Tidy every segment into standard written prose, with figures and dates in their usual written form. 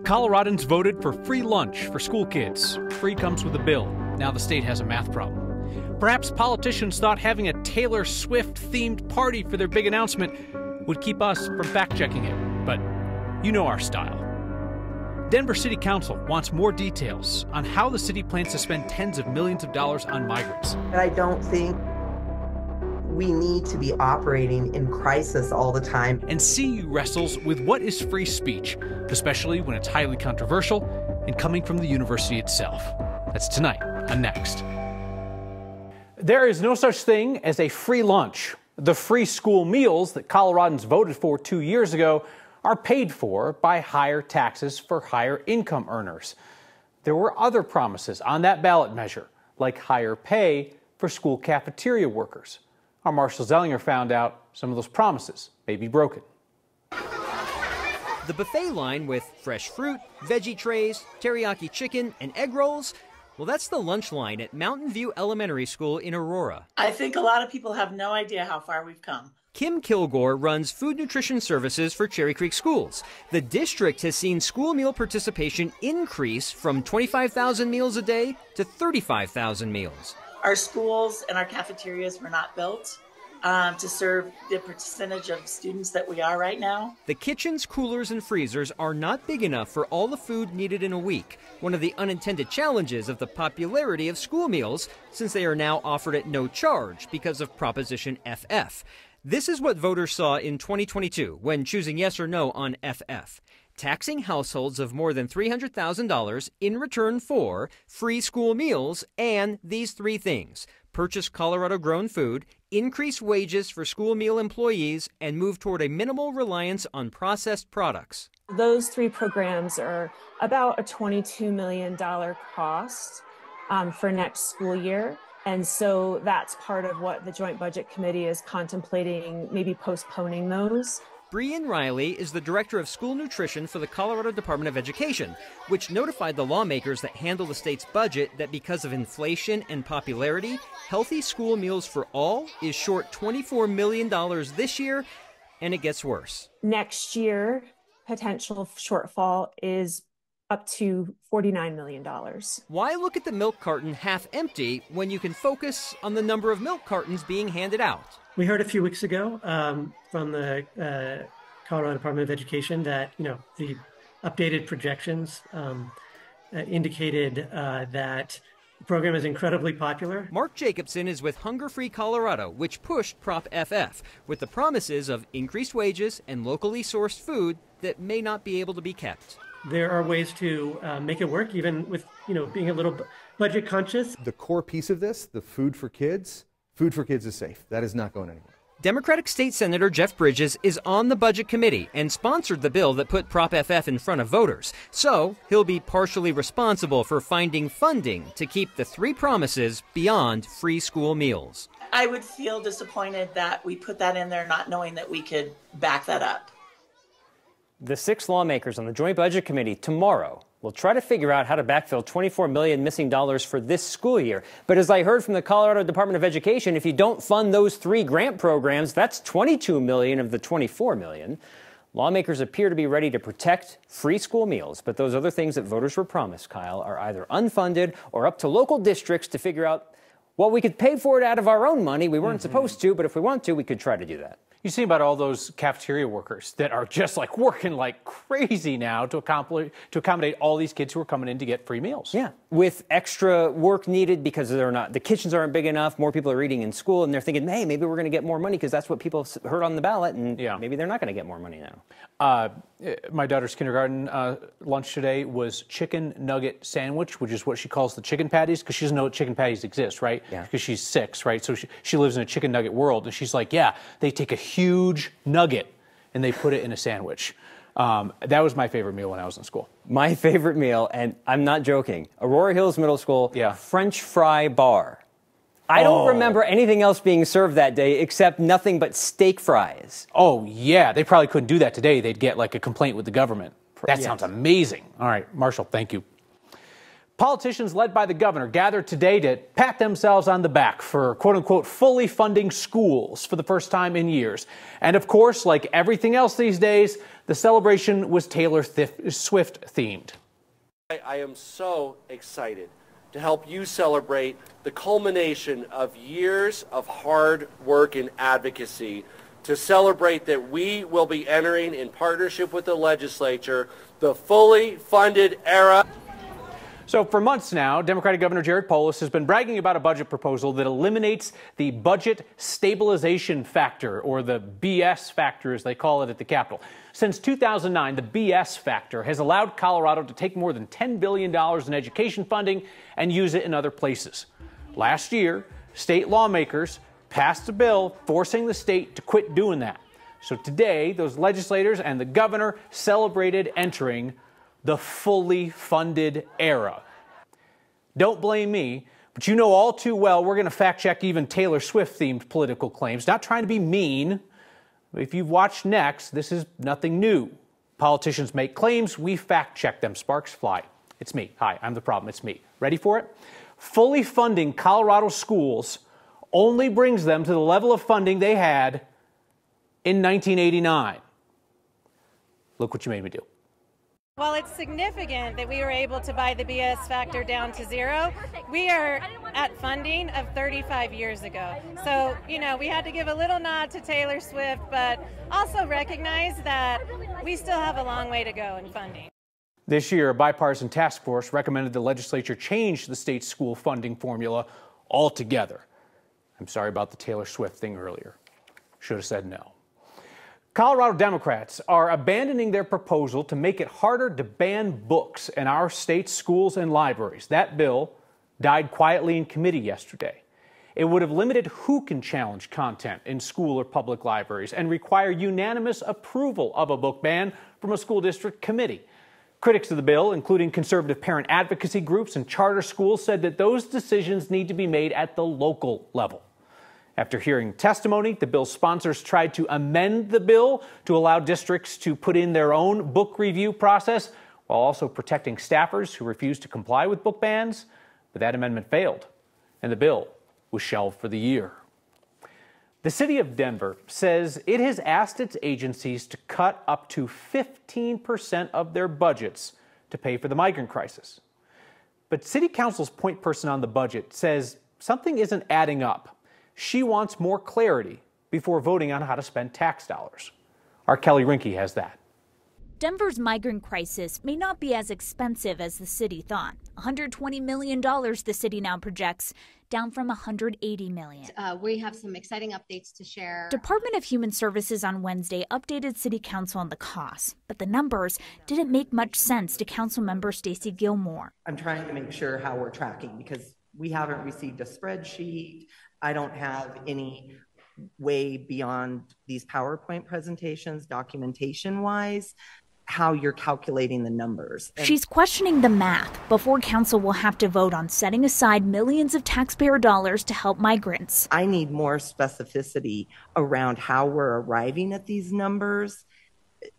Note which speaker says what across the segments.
Speaker 1: Coloradans voted for free lunch for school kids. Free comes with a bill. Now the state has a math problem. Perhaps politicians thought having a Taylor Swift-themed party for their big announcement would keep us from fact-checking it. But you know our style. Denver City Council wants more details on how the city plans to spend tens of millions of dollars on migrants.
Speaker 2: I don't think we need to be operating in crisis all the time.
Speaker 1: And CU wrestles with what is free speech, especially when it's highly controversial and coming from the university itself. That's tonight on Next. There is no such thing as a free lunch. The free school meals that Coloradans voted for 2 years ago are paid for by higher taxes for higher income earners. There were other promises on that ballot measure, like higher pay for school cafeteria workers. Our Marshall Zellinger found out some of those promises may be broken.
Speaker 3: The buffet line with fresh fruit, veggie trays, teriyaki chicken, and egg rolls, well, that's the lunch line at Mountain View Elementary School in Aurora.
Speaker 4: I think a lot of people have no idea how far we've come.
Speaker 3: Kim Kilgore runs food nutrition services for Cherry Creek Schools. The district has seen school meal participation increase from 25,000 meals a day to 35,000 meals.
Speaker 4: Our schools and our cafeterias were not built to serve the percentage of students that we are right now.
Speaker 3: The kitchens, coolers, and freezers are not big enough for all the food needed in a week. One of the unintended challenges of the popularity of school meals, since they are now offered at no charge because of Proposition FF. This is what voters saw in 2022 when choosing yes or no on FF. Taxing households of more than $300,000 in return for free school meals and these three things: purchase Colorado-grown food, increase wages for school meal employees, and move toward a minimal reliance on processed products.
Speaker 5: Those three programs are about a $22 million cost for next school year. And so that's part of what the Joint Budget Committee is contemplating, maybe postponing those.
Speaker 3: Brian Riley is the director of school nutrition for the Colorado Department of Education, which notified the lawmakers that handle the state's budget that because of inflation and popularity, Healthy School Meals for All is short $24 million this year, and it gets worse.
Speaker 5: Next year, potential shortfall is up to $49 million.
Speaker 3: Why look at the milk carton half empty when you can focus on the number of milk cartons being handed out?
Speaker 6: We heard a few weeks ago from the Colorado Department of Education that, the updated projections indicated that the program is incredibly popular.
Speaker 3: Mark Jacobson is with Hunger Free Colorado, which pushed Prop FF with the promises of increased wages and locally sourced food that may not be able to be kept.
Speaker 6: There are ways to make it work, even with, being a little budget conscious.
Speaker 7: The core piece of this, the food for kids is safe. That is not going anywhere.
Speaker 3: Democratic State Senator Jeff Bridges is on the Budget Committee and sponsored the bill that put Prop FF in front of voters. So he'll be partially responsible for finding funding to keep the three promises beyond free school meals.
Speaker 4: I would feel disappointed that we put that in there not knowing that we could back that up.
Speaker 8: The 6 lawmakers on the Joint Budget Committee tomorrow will try to figure out how to backfill $24 million missing dollars for this school year. But as I heard from the Colorado Department of Education, if you don't fund those 3 grant programs, that's $22 million of the $24 million. Lawmakers appear to be ready to protect free school meals, but those other things that voters were promised, Kyle, are either unfunded or up to local districts to figure out, well, we could pay for it out of our own money. We weren't supposed to, but if we want to, we could try to do that.
Speaker 1: You see about all those cafeteria workers that are just like working like crazy now to accommodate all these kids who are coming in to get free meals.
Speaker 8: Yeah, with extra work needed because the kitchens aren't big enough, more people are eating in school, and they're thinking, hey, maybe we're going to get more money because that's what people heard on the ballot, and maybe they're not going to get more money now.
Speaker 1: My daughter's kindergarten lunch today was chicken nugget sandwich, which is what she calls the chicken patties, because she doesn't know what chicken patties exist, right? Yeah. Because she's 6, right? So she lives in a chicken nugget world, and she's like, yeah, they take a huge nugget and they put it in a sandwich. That was my favorite meal when I was in school.
Speaker 8: My favorite meal, and I'm not joking, Aurora Hills Middle School, French fry bar. I don't remember anything else being served that day except nothing but steak fries.
Speaker 1: Oh, yeah. They probably couldn't do that today. They'd get like a complaint with the government. That sounds amazing. All right, Marshall, thank you. Politicians led by the governor gathered today to pat themselves on the back for, quote unquote, fully funding schools for the first time in years. And of course, like everything else these days, The celebration was Taylor Swift themed.
Speaker 9: I am so excited to help you celebrate the culmination of years of hard work and advocacy, to celebrate that we will be entering, in partnership with the legislature, the fully funded era.
Speaker 1: So for months now, Democratic Governor Jared Polis has been bragging about a budget proposal that eliminates the budget stabilization factor, or the BS factor as they call it at the Capitol. Since 2009, the BS factor has allowed Colorado to take more than $10 billion in education funding and use it in other places. Last year, state lawmakers passed a bill forcing the state to quit doing that. So today, those legislators and the governor celebrated entering the fully funded era. Don't blame me, but you know all too well we're going to fact-check even Taylor Swift-themed political claims. Not trying to be mean. If you've watched Next, this is nothing new. Politicians make claims, we fact-check them. Sparks fly. It's me. Hi, I'm the problem. It's me. Ready for it? Fully funding Colorado schools only brings them to the level of funding they had in 1989. Look what you made me do.
Speaker 10: While it's significant that we were able to buy the BS factor down to zero, we are at funding of 35 years ago. So, you know, we had to give a little nod to Taylor Swift, but also recognize that we still have a long way to go in funding.
Speaker 1: This year, a bipartisan task force recommended the legislature change the state school funding formula altogether. I'm sorry about the Taylor Swift thing earlier. Should have said no. Colorado Democrats are abandoning their proposal to make it harder to ban books in our state's schools and libraries. That bill died quietly in committee yesterday. It would have limited who can challenge content in school or public libraries and require unanimous approval of a book ban from a school district committee. Critics of the bill, including conservative parent advocacy groups and charter schools, said that those decisions need to be made at the local level. After hearing testimony, the bill's sponsors tried to amend the bill to allow districts to put in their own book review process while also protecting staffers who refused to comply with book bans. But that amendment failed, and the bill was shelved for the year. The city of Denver says it has asked its agencies to cut up to 15% of their budgets to pay for the migrant crisis. But city council's point person on the budget says something isn't adding up. She wants more clarity before voting on how to spend tax dollars. Our Kelly Rinke has that.
Speaker 11: Denver's migrant crisis may not be as expensive as the city thought. $120 million the city now projects, down from $180 million.
Speaker 12: We have some exciting updates to share.
Speaker 11: Department of Human Services on Wednesday updated City Council on the costs, but the numbers didn't make much sense to Council Member Stacey Gilmore.
Speaker 2: I'm trying to make sure how we're tracking because we haven't received a spreadsheet. I don't have any way beyond these PowerPoint presentations, documentation-wise, how you're calculating the numbers.
Speaker 11: She's questioning the math before council will have to vote on setting aside millions of taxpayer dollars to help migrants.
Speaker 2: I need more specificity around how we're arriving at these numbers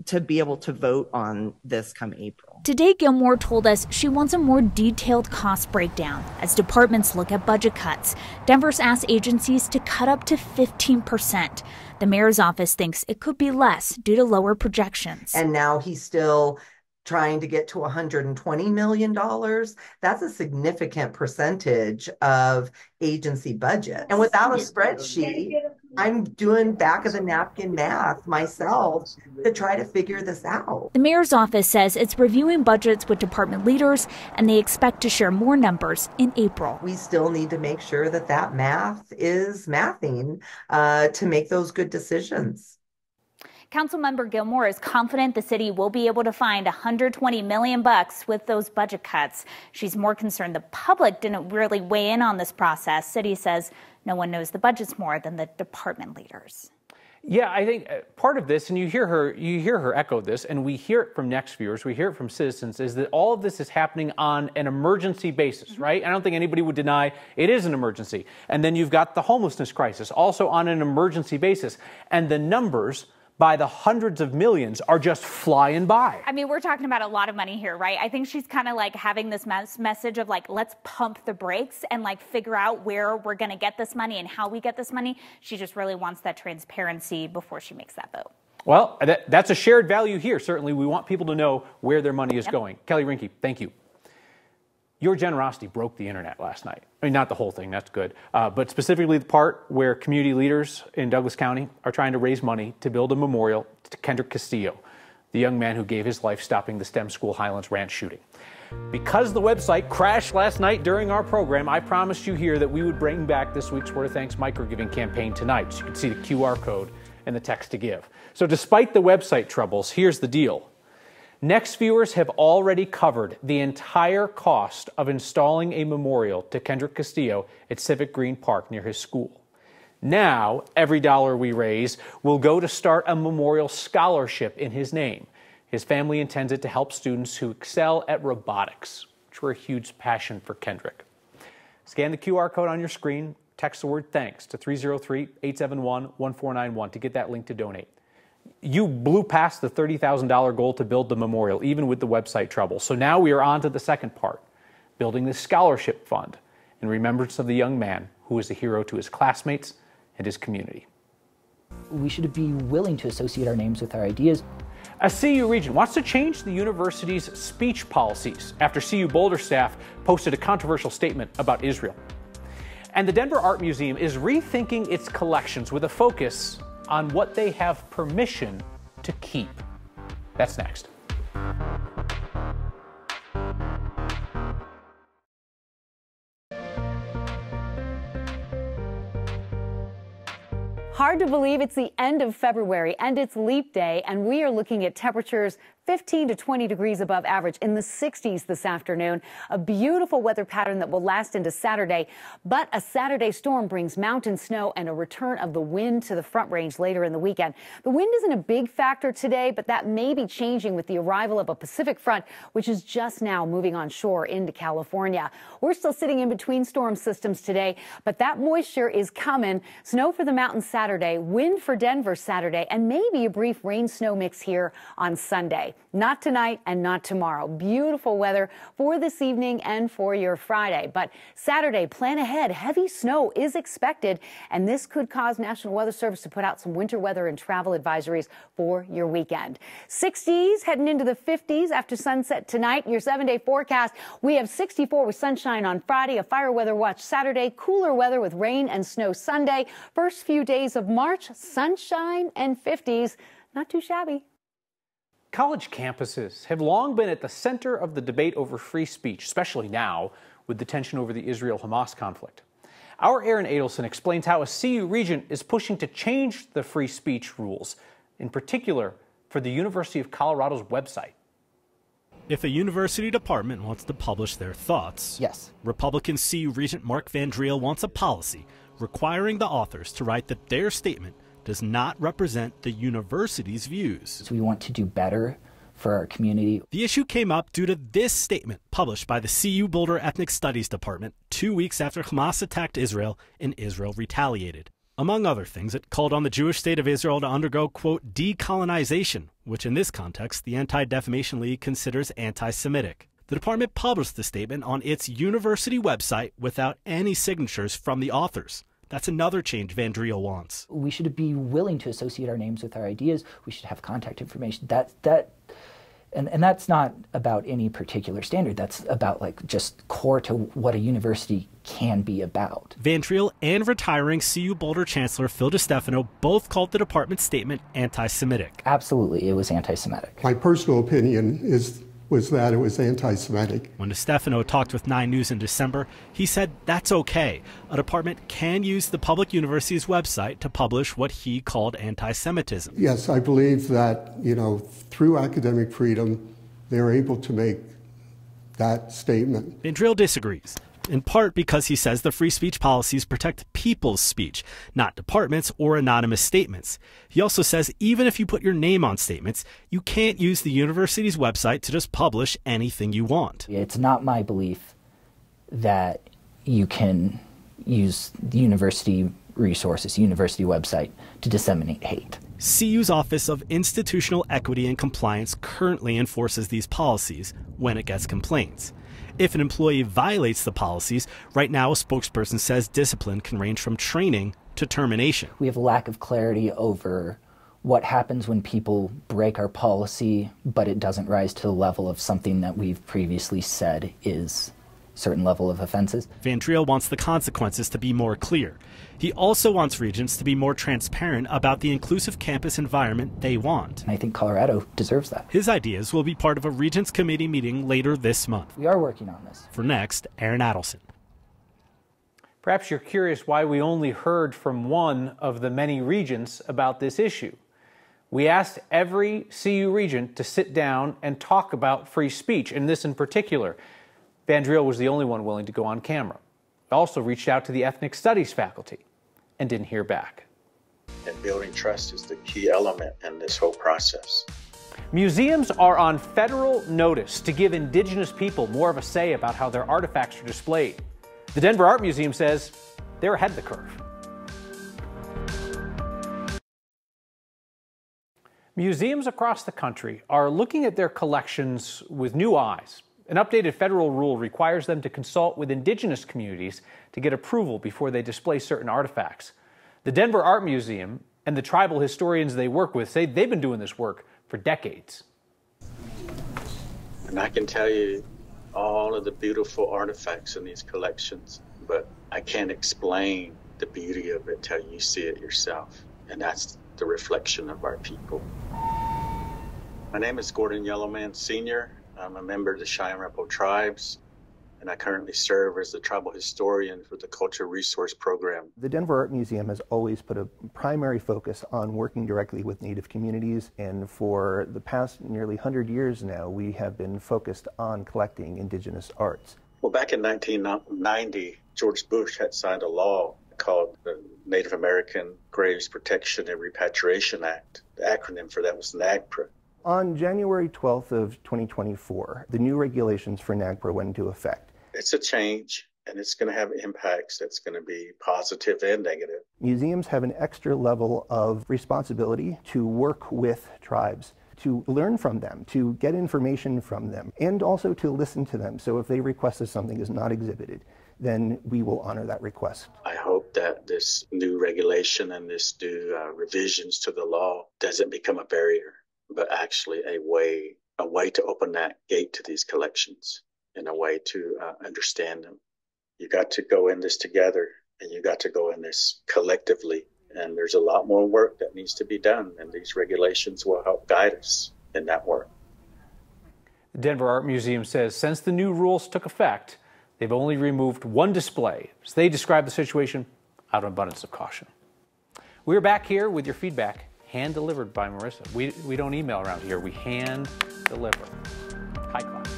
Speaker 2: to be able to vote on this come April.
Speaker 11: Today, Gilmore told us she wants a more detailed cost breakdown as departments look at budget cuts. Denver's asked agencies to cut up to 15%. The mayor's office thinks it could be less due to lower projections.
Speaker 2: And now he's still trying to get to $120 million. That's a significant percentage of agency budget. And without a spreadsheet, I'm doing back of the napkin math myself to try to figure this out.
Speaker 11: The mayor's office says it's reviewing budgets with department leaders, and they expect to share more numbers in April.
Speaker 2: We still need to make sure that that math is mathing to make those good decisions.
Speaker 11: Councilmember Gilmore is confident the city will be able to find $120 million with those budget cuts. She's more concerned the public didn't really weigh in on this process. City says no one knows the budgets more than the department leaders.
Speaker 1: Yeah, I think part of this, and you hear her echo this, and we hear it from Next viewers, we hear it from citizens, is that all of this is happening on an emergency basis, right? I don't think anybody would deny it is an emergency. And then you've got the homelessness crisis, also on an emergency basis. And the numbers by the hundreds of millions are just flying by.
Speaker 11: I mean, we're talking about a lot of money here, right? I think she's kind of like having this message of like, let's pump the brakes and like figure out where we're going to get this money and how we get this money. She just really wants that transparency before she makes that vote.
Speaker 1: Well, that's a shared value here. Certainly, we want people to know where their money is going. Kelly Rinke, thank you. Your generosity broke the internet last night. I mean, not the whole thing, that's good. But specifically the part where community leaders in Douglas County are trying to raise money to build a memorial to Kendrick Castillo, the young man who gave his life stopping the STEM School Highlands Ranch shooting. Because the website crashed last night during our program, I promised you here that we would bring back this week's Word of Thanks microgiving campaign tonight, so you can see the QR code and the text to give. So despite the website troubles, here's the deal. Next viewers have already covered the entire cost of installing a memorial to Kendrick Castillo at Civic Green Park near his school. Now, every dollar we raise will go to start a memorial scholarship in his name. His family intends it to help students who excel at robotics, which were a huge passion for Kendrick. Scan the QR code on your screen, text the word THANKS to 303-871-1491 to get that link to donate. You blew past the $30,000 goal to build the memorial, even with the website trouble. So now we are on to the second part, building the scholarship fund in remembrance of the young man who was a hero to his classmates and his community.
Speaker 13: We should be willing to associate our names with our ideas.
Speaker 1: A CU Regent wants to change the university's speech policies after CU Boulder staff posted a controversial statement about Israel. And the Denver Art Museum is rethinking its collections with a focus on what they have permission to keep. That's next.
Speaker 14: Hard to believe it's the end of February and it's leap day, and we are looking at temperatures 15 to 20 degrees above average, in the 60s this afternoon. A beautiful weather pattern that will last into Saturday, but a Saturday storm brings mountain snow and a return of the wind to the Front Range later in the weekend. The wind isn't a big factor today, but that may be changing with the arrival of a Pacific front, which is just now moving on shore into California. We're still sitting in between storm systems today, but that moisture is coming. Snow for the mountains Saturday, wind for Denver Saturday, and maybe a brief rain-snow mix here on Sunday. Not tonight and not tomorrow. Beautiful weather for this evening and for your Friday. But Saturday, plan ahead. Heavy snow is expected, and this could cause National Weather Service to put out some winter weather and travel advisories for your weekend. 60s heading into the 50s after sunset tonight. Your 7-day forecast, we have 64 with sunshine on Friday, a fire weather watch Saturday, cooler weather with rain and snow Sunday. First few days of March, sunshine and 50s. Not too shabby.
Speaker 1: College campuses have long been at the center of the debate over free speech, especially now with the tension over the Israel-Hamas conflict. Our Aaron Adelson explains how a CU Regent is pushing to change the free speech rules, in particular for the University of Colorado's website.
Speaker 15: If a university department wants to publish their thoughts,
Speaker 13: yes,
Speaker 15: Republican CU Regent Mark Van Driel wants a policy requiring the authors to write that their statement does not represent the university's views.
Speaker 13: So we want to do better for our community.
Speaker 15: The issue came up due to this statement published by the CU Boulder Ethnic Studies Department 2 weeks after Hamas attacked Israel and Israel retaliated. Among other things, it called on the Jewish state of Israel to undergo, quote, decolonization, which in this context, the Anti-Defamation League considers anti-Semitic. The department published the statement on its university website without any signatures from the authors. That's another change Van Driel wants.
Speaker 13: We should be willing to associate our names with our ideas. We should have contact information. And that's not about any particular standard. That's about like just core to what a university can be about.
Speaker 15: Van Driel and retiring CU Boulder Chancellor Phil DiStefano both called the department's statement anti-Semitic.
Speaker 13: Absolutely, it was anti-Semitic.
Speaker 16: My personal opinion was that it was anti-Semitic.
Speaker 15: When DiStefano talked with 9 News in December, he said that's okay. A department can use the public university's website to publish what he called anti-Semitism.
Speaker 16: Yes, I believe that, through academic freedom, they're able to make that statement.
Speaker 15: Van Driel disagrees, in part because he says the free speech policies protect people's speech, not departments or anonymous statements. He also says even if you put your name on statements, you can't use the university's website to just publish anything you want.
Speaker 13: It's not my belief that you can use the university resources, university website, to disseminate hate.
Speaker 15: CU's Office of Institutional Equity and Compliance currently enforces these policies when it gets complaints. If an employee violates the policies, right now a spokesperson says discipline can range from training to termination.
Speaker 13: We have a lack of clarity over what happens when people break our policy, but it doesn't rise to the level of something that we've previously said is a certain level of offenses.
Speaker 15: Van Driel wants the consequences to be more clear. He also wants regents to be more transparent about the inclusive campus environment they want.
Speaker 13: And I think Colorado deserves that.
Speaker 15: His ideas will be part of a Regents Committee meeting later this month.
Speaker 13: We are working on this.
Speaker 15: For Next, Aaron Adelson.
Speaker 1: Perhaps you're curious why we only heard from one of the many regents about this issue. We asked every CU regent to sit down and talk about free speech, and this in particular. Van Driel was the only one willing to go on camera. We also reached out to the ethnic studies faculty and didn't hear back.
Speaker 17: And building trust is the key element in this whole process.
Speaker 1: Museums are on federal notice to give indigenous people more of a say about how their artifacts are displayed. The Denver Art Museum says they're ahead of the curve. Museums across the country are looking at their collections with new eyes. An updated federal rule requires them to consult with indigenous communities to get approval before they display certain artifacts. The Denver Art Museum and the tribal historians they work with say they've been doing this work for decades.
Speaker 17: And I can tell you all of the beautiful artifacts in these collections, but I can't explain the beauty of it till you see it yourself. And that's the reflection of our people. My name is Gordon Yellowman Sr. I'm a member of the Cheyenne-Arapaho tribes, and I currently serve as the tribal historian for the Culture Resource Program.
Speaker 18: The Denver Art Museum has always put a primary focus on working directly with Native communities, and for the past nearly 100 years now, we have been focused on collecting indigenous arts.
Speaker 17: Well, back in 1990, George Bush had signed a law called the Native American Graves Protection and Repatriation Act. The acronym for that was NAGPRA.
Speaker 18: On January 12th of 2024, the new regulations for NAGPRA went into effect.
Speaker 17: It's a change, and it's going to have impacts that's going to be positive and negative.
Speaker 18: Museums have an extra level of responsibility to work with tribes, to learn from them, to get information from them, and also to listen to them. So if they request that something is not exhibited, then we will honor that request.
Speaker 17: I hope that this new regulation and this new revisions to the law doesn't become a barrier, but actually a way to open that gate to these collections and a way to understand them. You got to go in this together, and you got to go in this collectively. And there's a lot more work that needs to be done, and these regulations will help guide us in that work.
Speaker 1: The Denver Art Museum says since the new rules took effect, they've only removed one display. As they describe the situation, out of abundance of caution. We're back here with your feedback, hand delivered by Marissa. We don't email around here, we hand deliver. High class.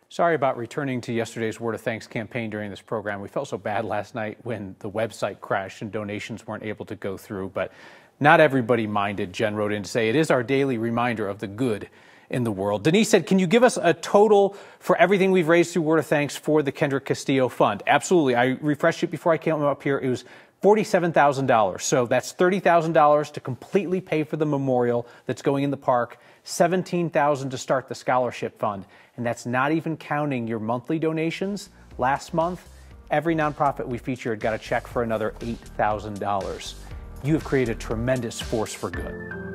Speaker 1: Sorry about returning to yesterday's Word of Thanks campaign during this program. We felt so bad last night when the website crashed and donations weren't able to go through, but not everybody minded. Jen wrote in to say, it is our daily reminder of the good in the world. Denise said, can you give us a total for everything we've raised through Word of Thanks for the Kendrick Castillo Fund? Absolutely. I refreshed it before I came up here. It was $47,000. So that's $30,000 to completely pay for the memorial that's going in the park, $17,000 to start the scholarship fund. And that's not even counting your monthly donations. Last month, every nonprofit we featured got a check for another $8,000. You have created a tremendous force for good.